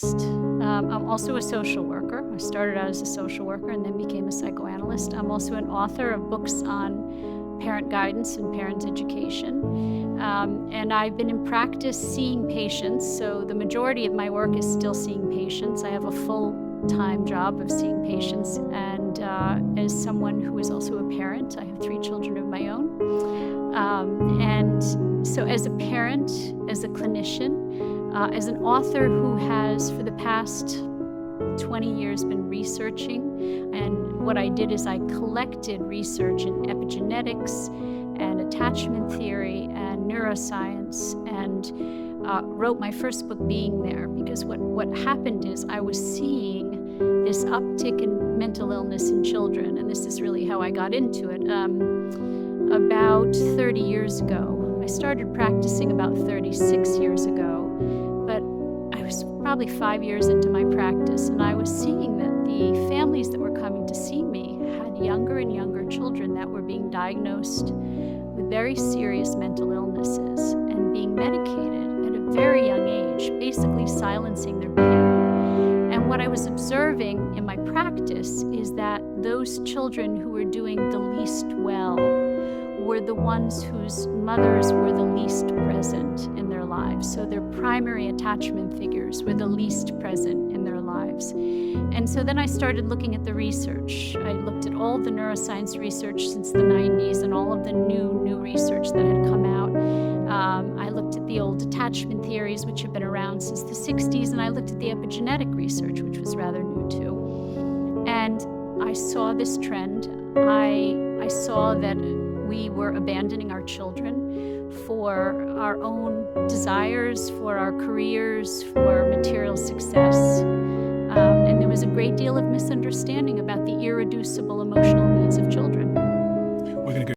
I'm also a social worker. I started out as a social worker and then became a psychoanalyst. I'm also an author of books on parent guidance and parent education. And I've been in practice seeing patients, so the majority of my work is still seeing patients. I have a full-time job of seeing patients, and as someone who is also a parent, I have 3 children of my own. And so as a parent, as a clinician, as an author who has, for the past 20 years, been researching, and what I did is I collected research in epigenetics and attachment theory and neuroscience, and wrote my first book, Being There, because what happened is I was seeing this uptick in mental illness in children, and this is really how I got into it. About 30 years ago, I started practicing about 36 years ago, but I was probably 5 years into my practice, and I was seeing that the families that were coming to see me had younger and younger children that were being diagnosed with very serious mental illnesses and being medicated at a very young age, basically silencing their pain. And what I was observing in my practice is that those children who were doing the least well were the ones whose mothers were the least present in their lives. So their primary attachment figures were the least present in their lives. And so then I started looking at the research. I looked at all the neuroscience research since the 90s and all of the new research that had come out. I looked at the old attachment theories, which have been around since the 60s, and I looked at the epigenetic research, which was rather new too. And I saw this trend. I saw that we were abandoning our children for our own desires, for our careers, for material success. And there was a great deal of misunderstanding about the irreducible emotional